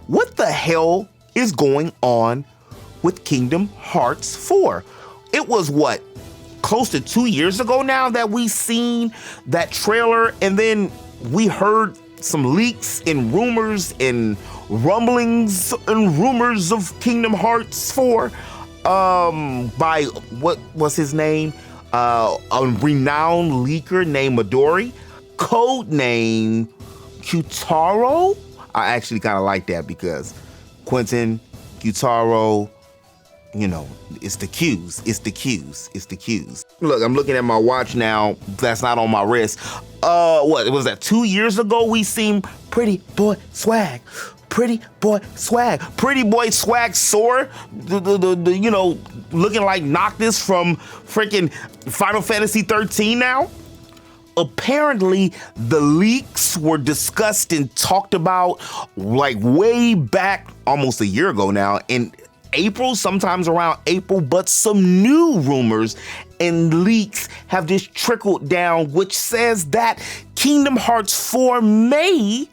What the hell is going on with Kingdom Hearts 4? It was what, close to 2 years ago now that we seen that trailer, and then we heard some leaks and rumors and rumblings and rumors of Kingdom Hearts 4 by, what was his name? A renowned leaker named Midori, codename Kyutaro. I actually kind of like that because Quentin, Kyutaro, you know, it's the Q's, it's the Q's, it's the Q's. Look, I'm looking at my watch now. That's not on my wrist. What was that? 2 years ago, we seen Pretty Boy Swag. Pretty Boy Swag. Pretty Boy Swag Sora, you know, looking like Noctis from freaking Final Fantasy 13 now. Apparently, the leaks were discussed and talked about like way back, almost a year ago now, in April, sometimes around April, but some new rumors and leaks have just trickled down, which says that Kingdom Hearts 4 may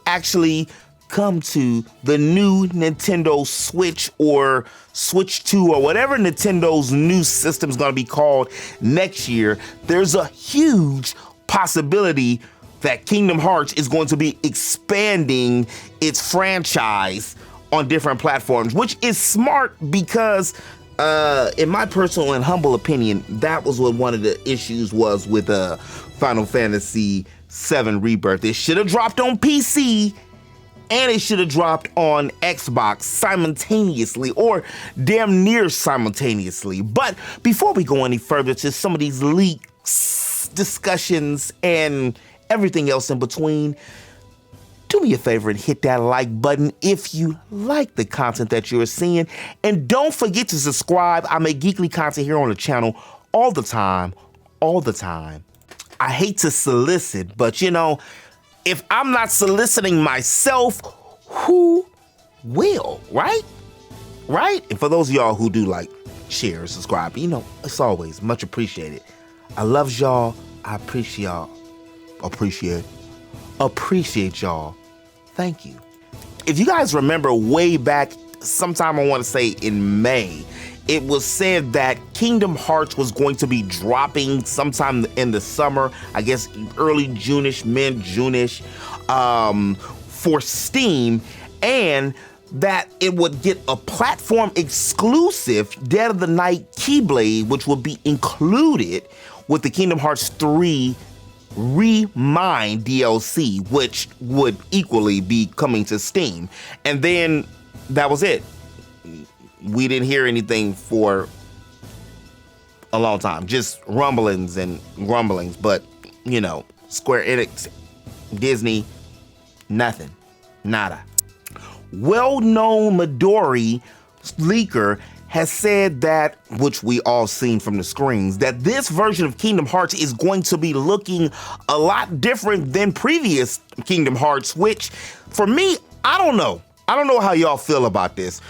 actually come to the new Nintendo Switch or Switch 2 or whatever Nintendo's new system's gonna be called next year. There's a huge possibility that Kingdom Hearts is going to be expanding its franchise on different platforms, which is smart because in my personal and humble opinion, that was what one of the issues was with Final Fantasy VII Rebirth. It should have dropped on PC and it should have dropped on Xbox simultaneously, or damn near simultaneously. But before we go any further to some of these leaks, discussions, and everything else in between, do me a favor and hit that like button if you like the content that you're seeing. And don't forget to subscribe. I make geekly content here on the channel all the time, all the time. I hate to solicit, but you know, if I'm not soliciting myself, who will, right? Right? And for those of y'all who do like share, subscribe, you know, it's always much appreciated. I love y'all. I appreciate y'all. Appreciate y'all. Thank you. If you guys remember way back, sometime I want to say in May, it was said that Kingdom Hearts was going to be dropping sometime in the summer, I guess early June-ish, mid-June-ish, for Steam, and that it would get a platform exclusive Dead of the Night Keyblade, which would be included with the Kingdom Hearts 3 Remind DLC, which would equally be coming to Steam. And then that was it. We didn't hear anything for a long time, just rumblings and grumblings. But, you know, Square Enix, Disney, nothing, nada. Well-known Midori leaker has said that, which we all seen from the screens, that this version of Kingdom Hearts is going to be looking a lot different than previous Kingdom Hearts, which for me, I don't know. I don't know how y'all feel about this.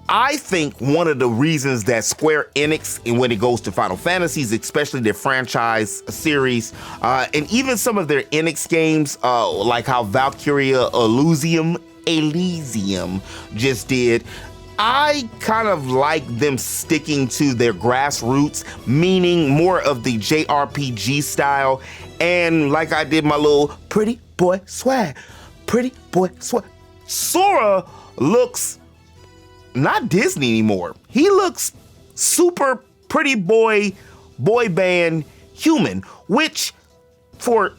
I think one of the reasons that Square Enix, and when it goes to Final Fantasies, especially their franchise series, and even some of their Enix games, like how Valkyria Elysium just did, I kind of like them sticking to their grassroots, meaning more of the jrpg style, and like I did my little pretty boy swag. Sora looks not Disney anymore. He looks super pretty boy band human, which for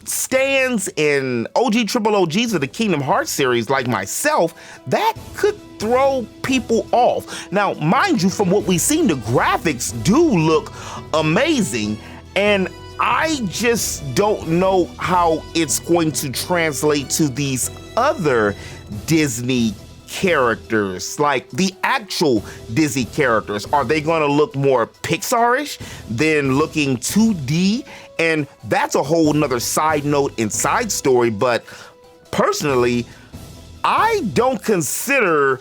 stans and triple OGs of the Kingdom Hearts series like myself, that could throw people off. Now, mind you, from what we've seen, the graphics do look amazing, and I just don't know how it's going to translate to these other Disney characters, like the actual Disney characters. Are they going to look more Pixar-ish than looking 2D? And that's a whole nother side note and side story, but personally, I don't consider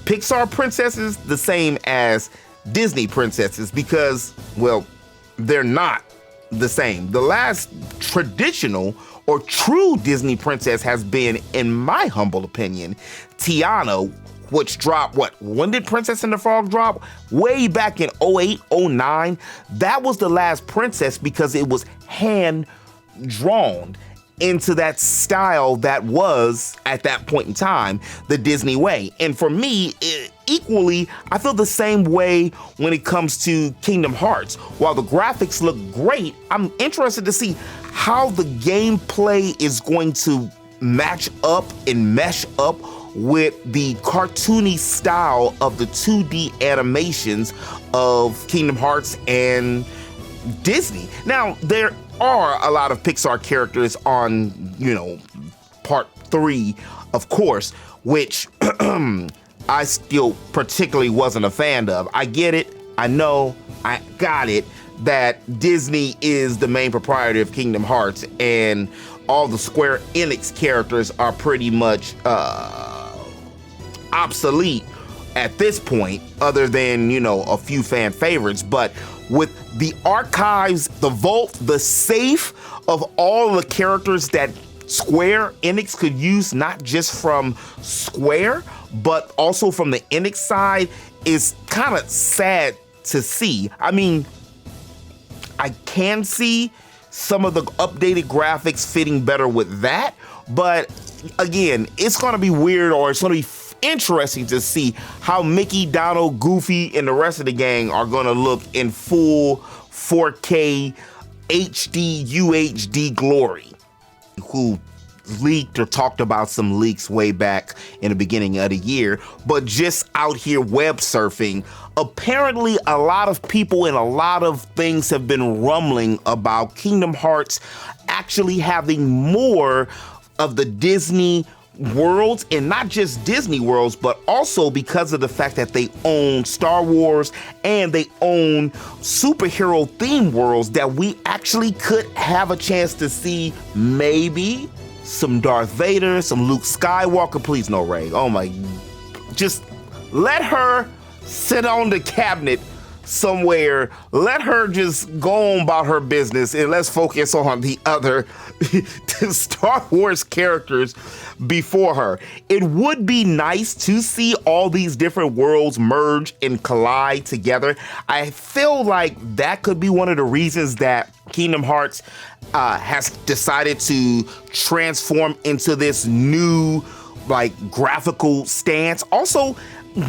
Pixar princesses the same as Disney princesses because, well, they're not the same. The last traditional or true Disney princess has been, in my humble opinion, Tiana, which dropped, when did Princess and the Frog drop? Way back in 08, 09. That was the last princess because it was hand drawn into that style that was, at that point in time, the Disney way. And for me, equally, I feel the same way when it comes to Kingdom Hearts. While the graphics look great, I'm interested to see how the gameplay is going to match up and mesh up with the cartoony style of the 2D animations of Kingdom Hearts and Disney. Now, there are a lot of Pixar characters on, part 3, of course, which I still particularly wasn't a fan of. I get it. I know. I got it that Disney is the main proprietor of Kingdom Hearts, and all the Square Enix characters are pretty much obsolete at this point, other than, a few fan favorites. But with the archives, the vault, the safe of all the characters that Square Enix could use, not just from Square, but also from the Enix side, is kind of sad to see. I mean, I can see some of the updated graphics fitting better with that, but again, it's going to be weird, or it's going to be interesting to see how Mickey, Donald, Goofy, and the rest of the gang are going to look in full 4K HD UHD glory. Who leaked or talked about some leaks way back in the beginning of the year, but just out here web surfing, apparently a lot of people and a lot of things have been rumbling about Kingdom Hearts actually having more of the Disney worlds, and not just Disney worlds, but also because of the fact that they own Star Wars and they own superhero themed worlds, that we actually could have a chance to see maybe some Darth Vader, some Luke Skywalker. Please no Rey. Oh my, just let her sit on the cabinet somewhere. Let her just go on about her business, and let's focus on the other Star Wars characters before her. It would be nice to see all these different worlds merge and collide together. I feel like that could be one of the reasons that Kingdom Hearts has decided to transform into this new graphical stance. Also,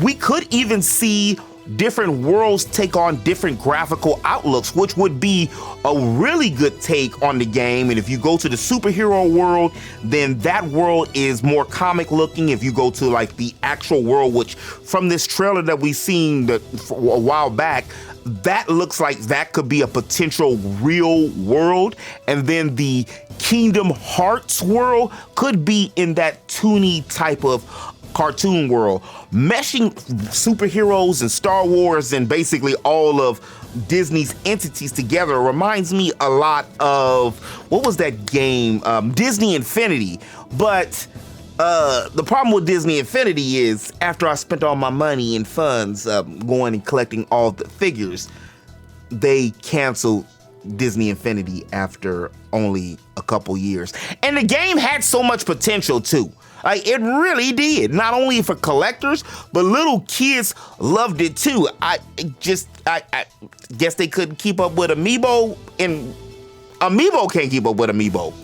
we could even see different worlds take on different graphical outlooks, which would be a really good take on the game. And if you go to the superhero world, then that world is more comic looking. If you go to the actual world, which from this trailer that we seen a while back, that looks like that could be a potential real world. And then the Kingdom Hearts world could be in that toony type of cartoon world. Meshing superheroes and Star Wars and basically all of Disney's entities together reminds me a lot of, what was that game? Disney Infinity. But the problem with Disney Infinity is, after I spent all my money and funds going and collecting all the figures, they canceled Disney Infinity after only a couple years. And the game had so much potential too. It really did. Not only for collectors, but little kids loved it too. I guess they couldn't keep up with Amiibo, and Amiibo can't keep up with Amiibo.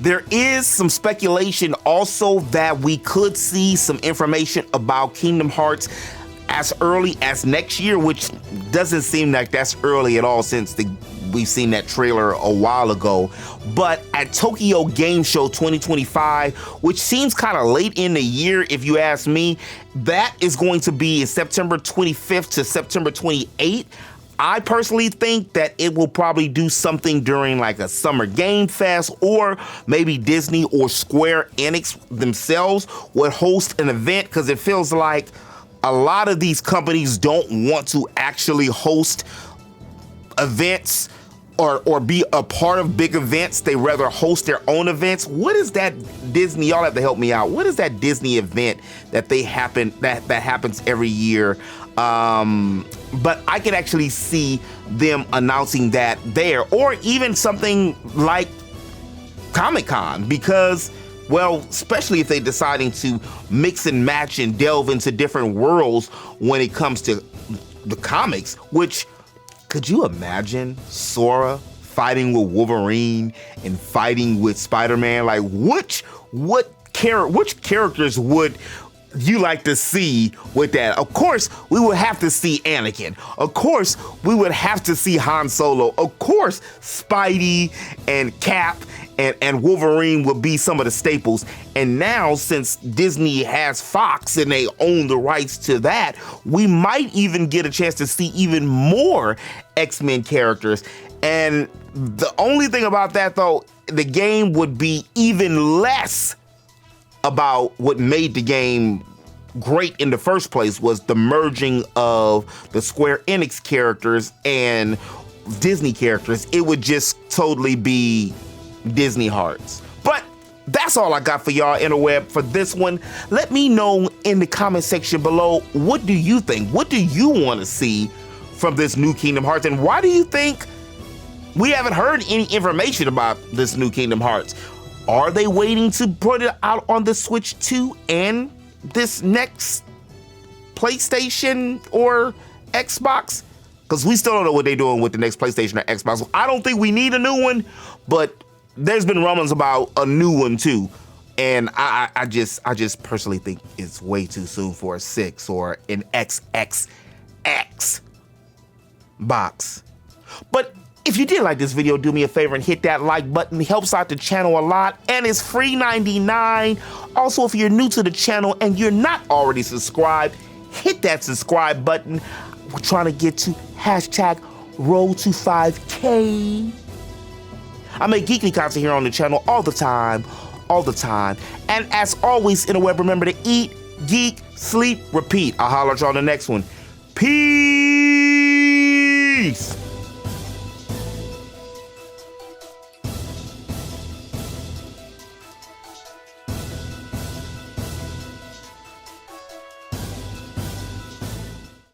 There is some speculation also that we could see some information about Kingdom Hearts as early as next year, which doesn't seem like that's early at all, since we've seen that trailer a while ago. But at Tokyo Game Show 2025, which seems kind of late in the year if you ask me, that is going to be September 25th to September 28th. I personally think that it will probably do something during a Summer Game Fest, or maybe Disney or Square Enix themselves would host an event, because it feels like a lot of these companies don't want to actually host events or be a part of big events. They rather host their own events. What is that Disney? Y'all have to help me out. What is that Disney event that that happens every year? But I could actually see them announcing that there, or even something like Comic-Con, because, well, especially if they're deciding to mix and match and delve into different worlds when it comes to the comics, which, could you imagine Sora fighting with Wolverine and fighting with Spider-Man? Like, which characters would you like to see with that? Of course, we would have to see Anakin. Of course, we would have to see Han Solo. Of course, Spidey and Cap and Wolverine would be some of the staples. And now, since Disney has Fox and they own the rights to that, we might even get a chance to see even more X-Men characters. And the only thing about that, though, the game would be even less about what made the game great in the first place, was the merging of the Square Enix characters and Disney characters. It would just totally be Disney Hearts. But that's all I got for y'all, interweb, for this one. Let me know in the comment section below, what do you think? What do you want to see from this new Kingdom Hearts? And why do you think we haven't heard any information about this new Kingdom Hearts? Are they waiting to put it out on the Switch 2 and this next PlayStation or Xbox? Because we still don't know what they're doing with the next PlayStation or Xbox. I don't think we need a new one, but there's been rumors about a new one too. And I just personally think it's way too soon for a 6 or an XXX box. But if you did like this video, do me a favor and hit that like button. It helps out the channel a lot, and it's free 99. Also, if you're new to the channel and you're not already subscribed, hit that subscribe button. We're trying to get to hashtag roll to 5K. I make geekly content here on the channel all the time. And as always, interweb, remember to eat, geek, sleep, repeat. I'll holler at y'all on the next one. Peace.